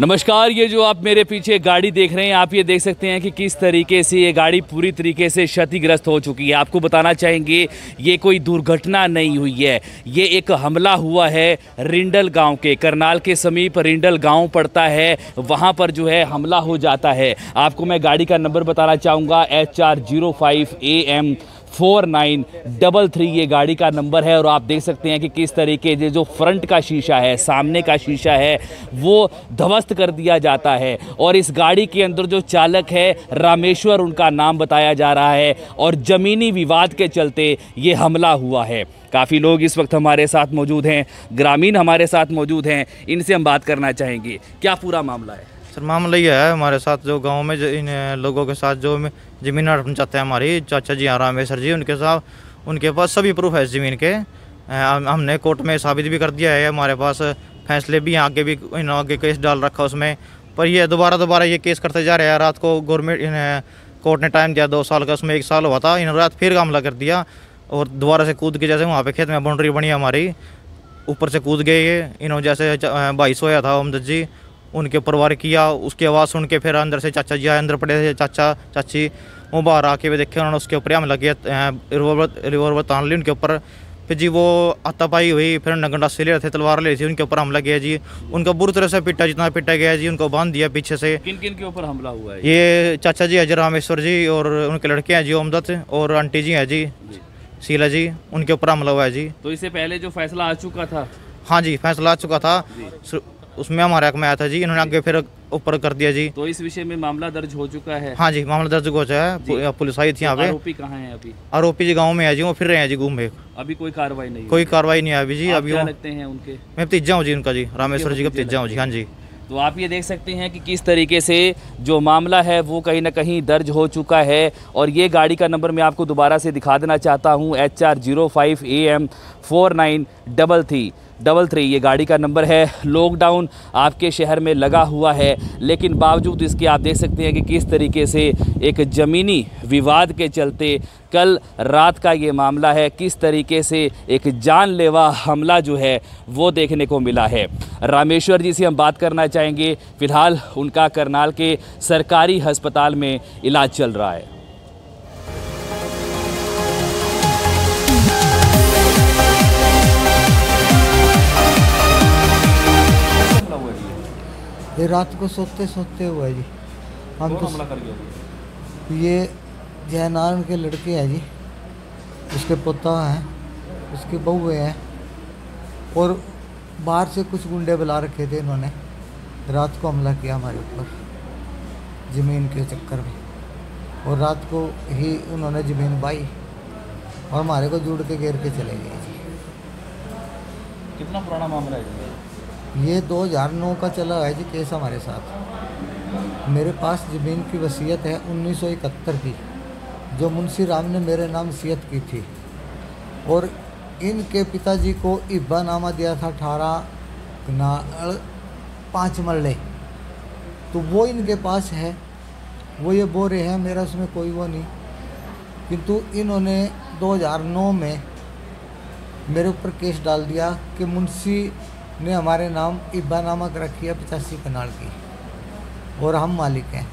नमस्कार। ये जो आप मेरे पीछे गाड़ी देख रहे हैं, आप ये देख सकते हैं कि किस तरीके से ये गाड़ी पूरी तरीके से क्षतिग्रस्त हो चुकी है। आपको बताना चाहेंगे ये कोई दुर्घटना नहीं हुई है, ये एक हमला हुआ है रिंडल गांव के, करनाल के समीप रिंडल गांव पड़ता है, वहां पर जो है हमला हो जाता है। आपको मैं गाड़ी का नंबर बताना चाहूँगा, HR05 AM 4933 ये गाड़ी का नंबर है। और आप देख सकते हैं कि किस तरीके से जो फ्रंट का शीशा है, सामने का शीशा है, वो ध्वस्त कर दिया जाता है। और इस गाड़ी के अंदर जो चालक है रामेश्वर उनका नाम बताया जा रहा है, और ज़मीनी विवाद के चलते ये हमला हुआ है। काफ़ी लोग इस वक्त हमारे साथ मौजूद हैं, ग्रामीण हमारे साथ मौजूद हैं, इनसे हम बात करना चाहेंगे। क्या पूरा मामला है? सर मामला ये है, हमारे साथ जो गांव में जो इन लोगों के साथ जो ज़मीन हड़पना चाहते हैं हमारी चाचा जी रामेश्वर जी, उनके साथ उनके पास सभी प्रूफ है ज़मीन के। हमने कोर्ट में साबित भी कर दिया है, हमारे पास फैसले भी हैं, आगे भी आगे केस डाल रखा उसमें। पर ये दोबारा ये केस करते जा रहे हैं। रात को गवर्नमेंट कोर्ट ने टाइम दिया 2 साल का, उसमें 1 साल हुआ था, इन रात फिर हमला कर दिया और दोबारा से कूद के, जैसे वहाँ पे खेत में बाउंड्री बनी हमारी, ऊपर से कूद गए। इन्होंने जैसे भाई सोया था अहमद जी, उनके ऊपर वार किया। उसकी आवाज़ सुन के फिर अंदर से चाचा जी आए, अंदर पड़े थे चाचा चाची, वो बाहर आके भी देखे, उन्होंने उसके ऊपर हमला किया, रिवॉल्वर तान ली उनके ऊपर। फिर जी वो हाथापाई हुई, फिर उन्होंने गंडासे ले रहे थे, तलवार ले थी, उनके ऊपर हमला किया जी। उनका बुरी तरह से पिटा, जितना पिटा गया जी, उनको बांध दिया पीछे से। किन किन के ऊपर हमला हुआ है? ये चाचा जी है रामेश्वर जी, और उनके लड़के हैं जी अहमद, और आंटी जी हैं जी शीला जी, उनके ऊपर हमला हुआ है जी। तो इससे पहले जो फैसला आ चुका था? हाँ जी, फैसला आ चुका था, उसमें हमारे हक में आया था जी, इन्होंने आगे फिर ऊपर कर दिया जी। तो इस विषय में मामला दर्ज हो चुका है? हाँ जी, मामला दर्ज हो चुका है, पुलिस आई थी यहाँ पे। आरोपी कहाँ है अभी? आरोपी जी गांव में है जी, वो फिर रहे हैं जी घूम। अभी कोई कार्रवाई नहीं? कोई कार्रवाई नहीं है अभी जी। अभी क्या लगते हैं उनके? मैं भतीजा हूँ जी उनका जी, रामेश्वर जी का भतीजा हूँ जी। हाँ जी। तो आप ये देख सकते हैं कि किस तरीके से जो मामला है वो कहीं ना कहीं दर्ज हो चुका है। और ये गाड़ी का नंबर मैं आपको दोबारा से दिखा देना चाहता हूँ, HR05 AM 4933 ये गाड़ी का नंबर है। लॉकडाउन आपके शहर में लगा हुआ है, लेकिन बावजूद इसके आप देख सकते हैं कि किस तरीके से एक ज़मीनी विवाद के चलते कल रात का ये मामला है, किस तरीके से एक जानलेवा हमला जो है वो देखने को मिला है। रामेश्वर जी से हम बात करना चाहेंगे। फ़िलहाल उनका करनाल के सरकारी अस्पताल में इलाज चल रहा है। ये रात को सोते सोते हुआ है जी। हम तो हमला कर गया। ये जयनारायण के लड़के हैं जी, उसके पोता हैं, उसकी बहू हैं, और बाहर से कुछ गुंडे बुला रखे थे इन्होंने। रात को हमला किया हमारे ऊपर ज़मीन के चक्कर में, और रात को ही उन्होंने ज़मीन बाई और हमारे को जुड़ के घेर के चले गए जी। कितना पुराना मामला है? ये 2009 का चला है जी केस हमारे साथ। मेरे पास ज़मीन की वसीयत है 1971 की, जो मुंशी राम ने मेरे नाम वसीयत की थी, और इनके पिताजी को इब्बानामा दिया था 5 मरले, तो वो इनके पास है, वो ये बोरे हैं, मेरा उसमें कोई वो नहीं। किंतु इन्होंने 2009 में मेरे ऊपर केस डाल दिया कि मुंशी ने हमारे नाम इब्बानामा रखी है 85 कनाल की, और हम मालिक हैं।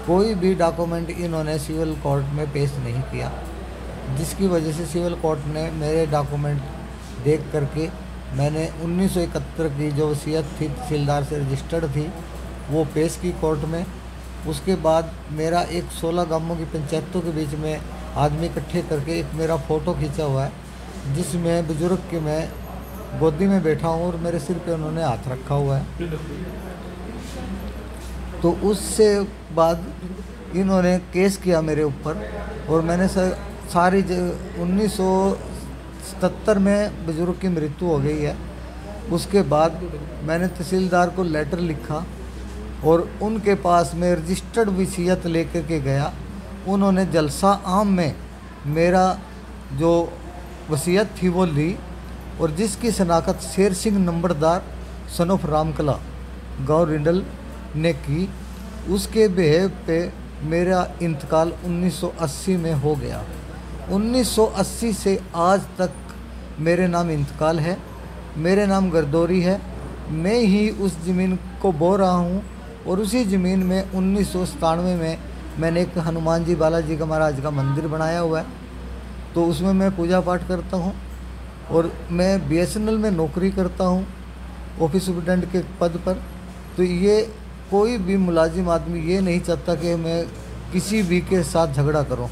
कोई भी डॉक्यूमेंट इन्होंने सिविल कोर्ट में पेश नहीं किया, जिसकी वजह से सिविल कोर्ट ने मेरे डॉक्यूमेंट देख करके, मैंने 1971 की जो वसीयत थी तहसीलदार से रजिस्टर्ड थी, वो पेश की कोर्ट में। उसके बाद मेरा एक 16 गांवों की पंचायतों के बीच में आदमी इकट्ठे करके एक मेरा फ़ोटो खींचा हुआ है, जिसमें बुजुर्ग के मैं गोदी में बैठा हूँ और मेरे सिर पे उन्होंने हाथ रखा हुआ है। तो उससे बाद इन्होंने केस किया मेरे ऊपर, और मैंने सारी 1977 में बुजुर्ग की मृत्यु हो गई है। उसके बाद मैंने तहसीलदार को लेटर लिखा और उनके पास में रजिस्टर्ड वसीयत लेकर के गया। उन्होंने जलसा आम में मेरा जो वसीयत थी वो ली, और जिसकी शनाख्त शेर सिंह नंबरदार सन ऑफ रामकला गाँव रिंडल ने की, उसके बेहेव पे मेरा इंतकाल 1980 में हो गया। 1980 से आज तक मेरे नाम इंतकाल है, मेरे नाम गर्दौरी है, मैं ही उस ज़मीन को बो रहा हूँ। और उसी ज़मीन में 1997 में मैंने एक हनुमान जी बालाजी का महाराज का मंदिर बनाया हुआ है, तो उसमें मैं पूजा पाठ करता हूँ। और मैं BSNL में नौकरी करता हूँ ऑफिस सुपरटेंडेंट के पद पर। तो ये कोई भी मुलाजिम आदमी ये नहीं चाहता कि मैं किसी भी के साथ झगड़ा करूं।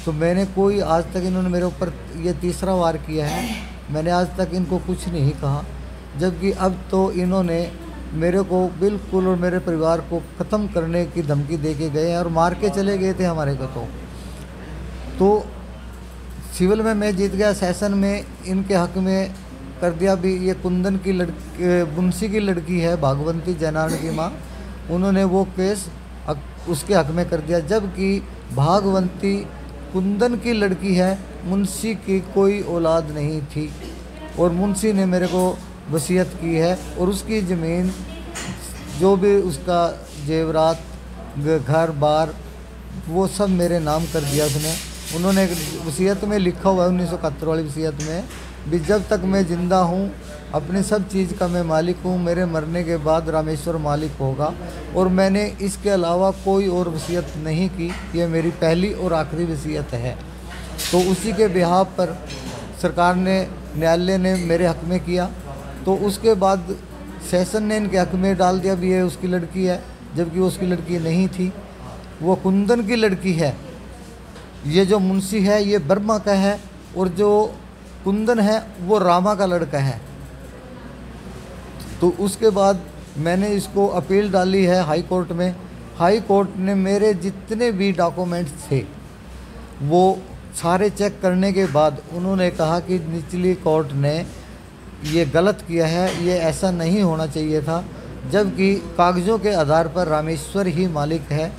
तो मैंने कोई आज तक, इन्होंने मेरे ऊपर ये तीसरा वार किया है, मैंने आज तक इनको कुछ नहीं कहा, जबकि अब तो इन्होंने मेरे को बिल्कुल और मेरे परिवार को ख़त्म करने की धमकी दे के गए हैं और मार के चले गए थे हमारे को। तो सिविल में मैं जीत गया, सेशन में इनके हक में कर दिया भी। ये कुंदन की लड़की, मुंशी की लड़की है भागवंती जयनारायण की माँ, उन्होंने वो केस उसके हक में कर दिया, जबकि भागवंती कुंदन की लड़की है, मुंशी की कोई औलाद नहीं थी। और मुंशी ने मेरे को वसीयत की है और उसकी ज़मीन जो भी उसका जेवरात घर बार वो सब मेरे नाम कर दिया उसने। उन्होंने वसीयत में लिखा हुआ है 1971 वाली वसीयत में भी, जब तक मैं ज़िंदा हूँ अपनी सब चीज़ का मैं मालिक हूँ, मेरे मरने के बाद रामेश्वर मालिक होगा। और मैंने इसके अलावा कोई और वसीयत नहीं की, ये मेरी पहली और आखिरी वसीयत है। तो उसी के बिहाफ पर सरकार ने, न्यायालय ने मेरे हक में किया। तो उसके बाद सेशन ने इनके हक में डाल दिया भी ये उसकी लड़की है, जबकि वो उसकी लड़की नहीं थी, वो कुंदन की लड़की है। ये जो मुंशी है ये बर्मा का है और जो कुंदन है वो रामा का लड़का है। तो उसके बाद मैंने इसको अपील डाली है हाई कोर्ट में। हाई कोर्ट ने मेरे जितने भी डॉक्यूमेंट्स थे वो सारे चेक करने के बाद उन्होंने कहा कि निचली कोर्ट ने ये गलत किया है, ये ऐसा नहीं होना चाहिए था, जबकि कागज़ों के आधार पर रामेश्वर ही मालिक है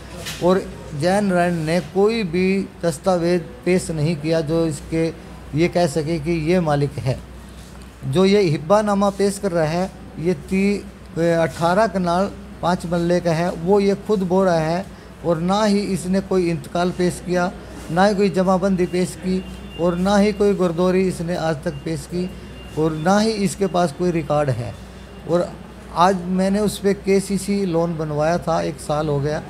और जयनारायण ने कोई भी दस्तावेज पेश नहीं किया जो इसके ये कह सके कि ये मालिक है। जो ये हिब्बानामा पेश कर रहा है ये 18 कनाल 5 मरले का है, वो ये खुद बोल रहा है। और ना ही इसने कोई इंतकाल पेश किया, ना ही कोई जमाबंदी पेश की, और ना ही कोई गुरदौरी इसने आज तक पेश की, और ना ही इसके पास कोई रिकॉर्ड है। और आज मैंने उस पर KCC लोन बनवाया था, 1 साल हो गया,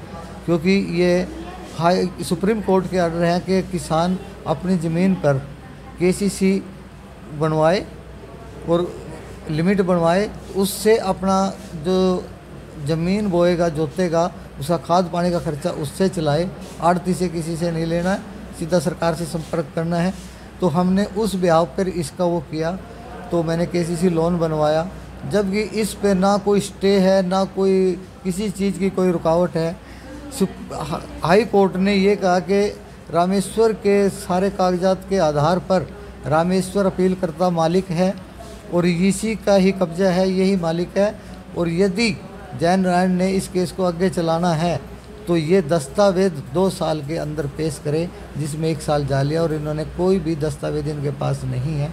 क्योंकि ये सुप्रीम कोर्ट के ऑर्डर हैं कि किसान अपनी ज़मीन पर KCC बनवाए और लिमिट बनवाए, उससे अपना जो ज़मीन बोएगा जोतेगा उसका खाद पानी का खर्चा उससे चलाए, आड़ती से किसी से नहीं लेना है, सीधा सरकार से संपर्क करना है। तो हमने उस ब्याह पर इसका वो किया, तो मैंने KCC लोन बनवाया, जबकि इस पे ना कोई स्टे है ना कोई किसी चीज़ की कोई रुकावट है। हाई कोर्ट ने ये कहा कि रामेश्वर के सारे कागजात के आधार पर रामेश्वर अपील करता मालिक है और इसी का ही कब्जा है, यही मालिक है। और यदि जयनारायण ने इस केस को आगे चलाना है तो ये दस्तावेज 2 साल के अंदर पेश करे, जिसमें 1 साल जा लिया और इन्होंने कोई भी दस्तावेज इनके पास नहीं है।